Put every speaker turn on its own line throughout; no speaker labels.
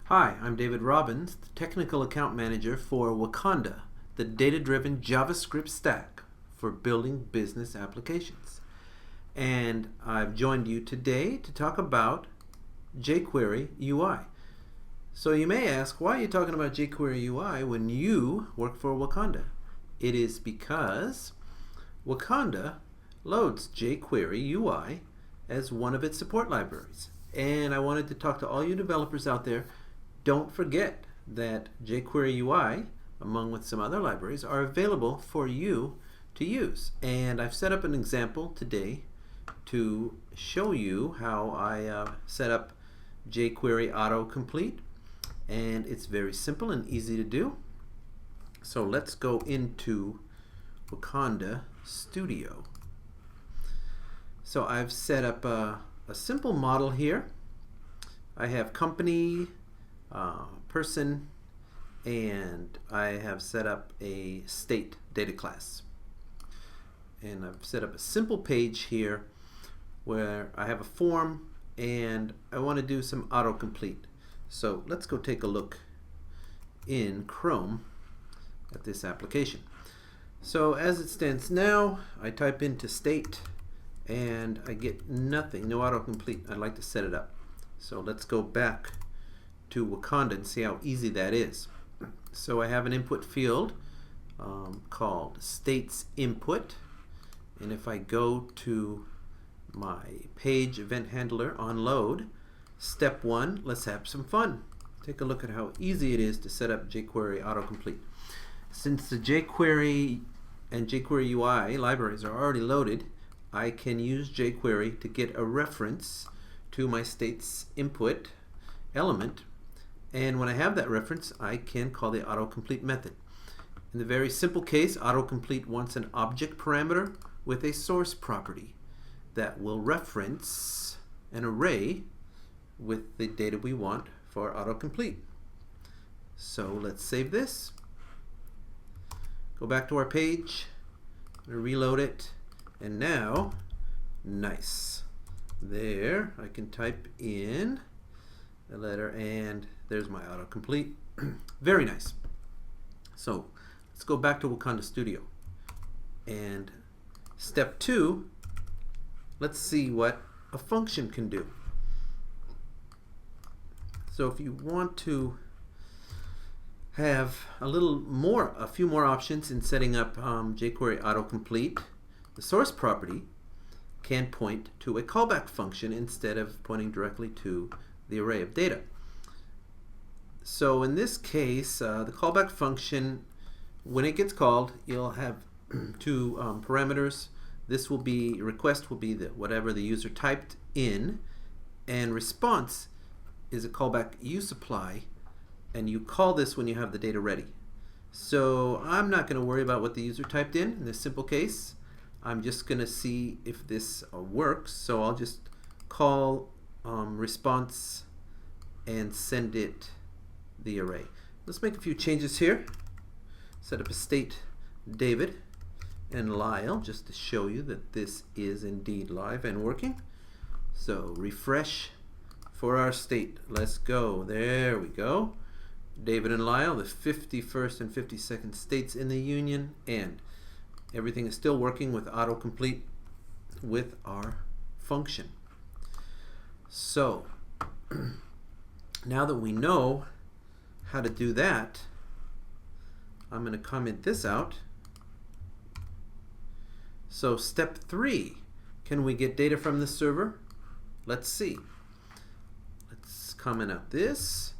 Hi, I'm David Robbins, the Technical Account Manager for Wakanda, the data-driven JavaScript stack for building business applications. And I've joined you today to talk about jQuery UI. So you may ask, why are you talking about jQuery UI when you work for Wakanda? It is because Wakanda loads jQuery UI as one of its support libraries. And I wanted to talk to all you developers out there. Don't forget that jQuery UI, along with some other libraries, are available for you to use. And I've set up an example today to show you how I set up jQuery autocomplete. And it's very simple and easy to do. So let's go into Wakanda Studio. So I've set up a simple model here. I have company, person, and I have set up a state data class. And I've set up a simple page here where I have a form and I want to do some autocomplete. So let's go take a look in Chrome at this application. So as it stands now, I type into state and I get nothing, no autocomplete. I'd like to set it up. So let's go back to Wakanda and see how easy that is. So I have an input field called states input, and if I go to my page event handler on load, step 1, let's have some fun. Take a look at how easy it is to set up jQuery autocomplete. Since the jQuery and jQuery UI libraries are already loaded, I can use jQuery to get a reference to my states input element, and when I have that reference I can call the autocomplete method. In the very simple case, autocomplete wants an object parameter with a source property that will reference an array with the data we want for autocomplete. So let's save this, go back to our page, reload it, and now, nice. There, I can type in the letter and there's my autocomplete. Very nice. So let's go back to Wakanda Studio. And step 2, let's see what a function can do. So if you want to have a few more options in setting up jQuery autocomplete, the source property can point to a callback function instead of pointing directly to the array of data. So in this case, the callback function, when it gets called, you'll have two parameters. This will be, request will be whatever the user typed in, and response is a callback you supply, and you call this when you have the data ready. So I'm not going to worry about what the user typed in this simple case. I'm just going to see if this works. So I'll just call response and send it the array. Let's make a few changes here. Set up a state David and Lyle just to show you that this is indeed live and working. So refresh for our state. Let's go. There we go. David and Lyle, the 51st and 52nd states in the union, and everything is still working with autocomplete with our function. So now that we know how to do that, I'm going to comment this out. So step 3, can we get data from the server? Let's see. Let's comment out this.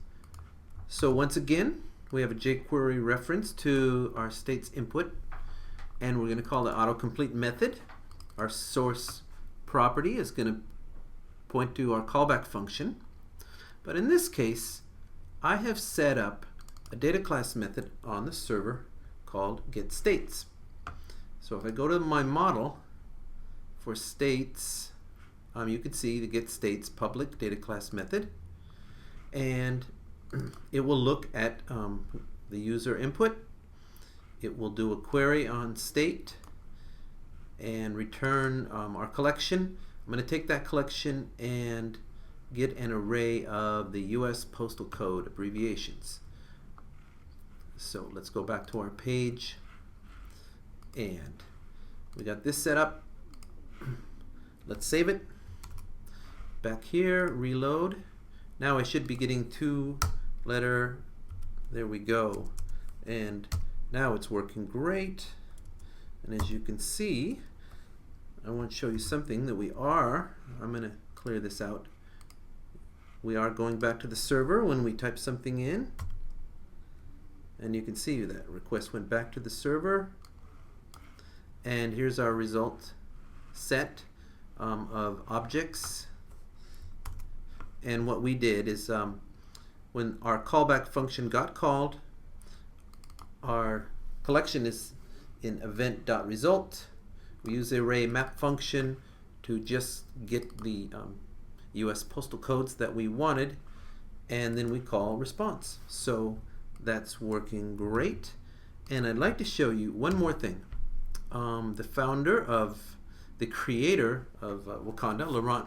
So once again, we have a jQuery reference to our states input, and we're going to call the autocomplete method. Our source property is going to point to our callback function. But in this case, I have set up a data class method on the server called getStates. So if I go to my model for states, you can see the getStates public data class method, and it will look at the user input. It will do a query on state and return our collection. I'm going to take that collection and get an array of the U.S. Postal Code abbreviations. So let's go back to our page, and we got this set up. Let's save it. Back here, reload. Now I should be getting 2-letter, there we go. And now it's working great. And as you can see, I want to show you something that I'm going to clear this out. We are going back to the server when we type something in. And you can see that request went back to the server. And here's our result set of objects. And what we did is when our callback function got called, our collection is in event.result. We use the array map function to just get the US postal codes that we wanted, and then we call response. So that's working great. And I'd like to show you one more thing. The creator of Wakanda, Laurent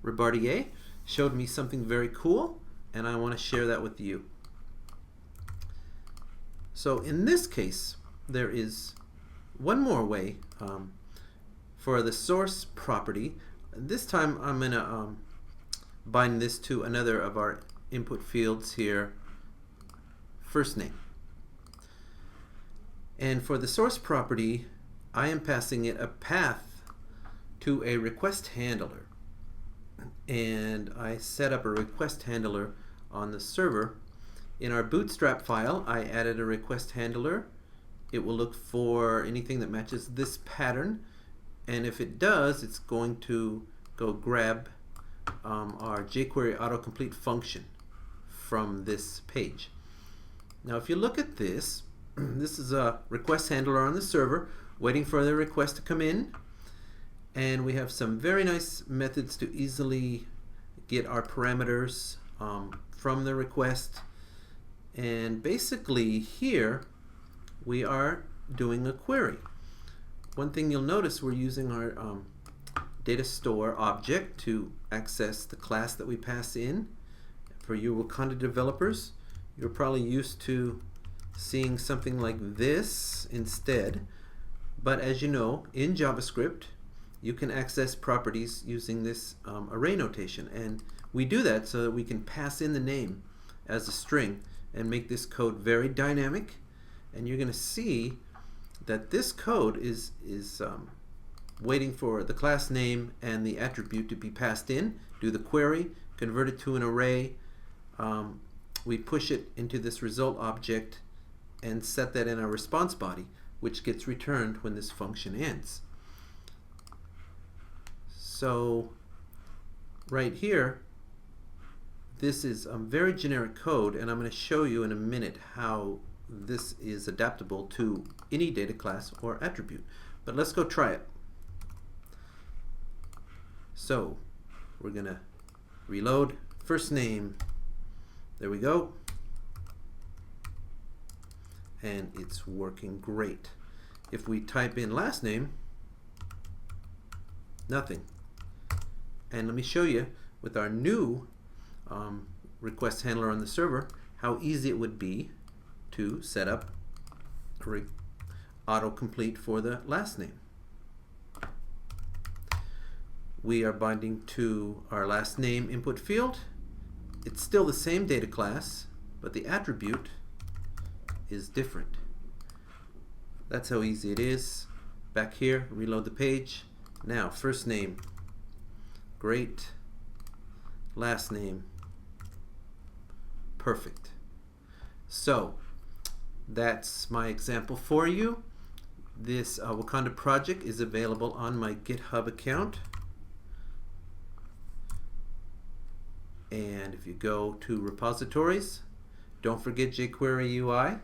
Rebardier, showed me something very cool, and I want to share that with you. So in this case, there is one more way for the source property. This time I'm going to bind this to another of our input fields here, first name. And for the source property, I am passing it a path to a request handler. And I set up a request handler on the server. In our bootstrap file, I added a request handler. It will look for anything that matches this pattern, and if it does, it's going to go grab our jQuery autocomplete function from this page. Now if you look at this, this is a request handler on the server waiting for the request to come in, and we have some very nice methods to easily get our parameters from the request. And basically here we are doing a query. One thing you'll notice, we're using our data store object to access the class that we pass in. For you Wakanda developers, you're probably used to seeing something like this instead. But as you know, in JavaScript, you can access properties using this array notation. And we do that so that we can pass in the name as a string and make this code very dynamic. And you're going to see that this code is waiting for the class name and the attribute to be passed in, do the query, convert it to an array. We push it into this result object and set that in our response body, which gets returned when this function ends. So right here, this is a very generic code, and I'm going to show you in a minute how this is adaptable to any data class or attribute. But let's go try it. So we're going to reload first name. There we go. And it's working great. If we type in last name, nothing. And let me show you with our new request handler on the server how easy it would be to set up autocomplete for the last name. We are binding to our last name input field. It's still the same data class, but the attribute is different. That's how easy it is. Back here, reload the page. Now, first name, great. Last name, perfect. So, that's my example for you. This Wakanda project is available on my GitHub account. And if you go to repositories, don't forget jQuery UI.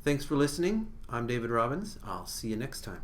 Thanks for listening. I'm David Robbins. I'll see you next time.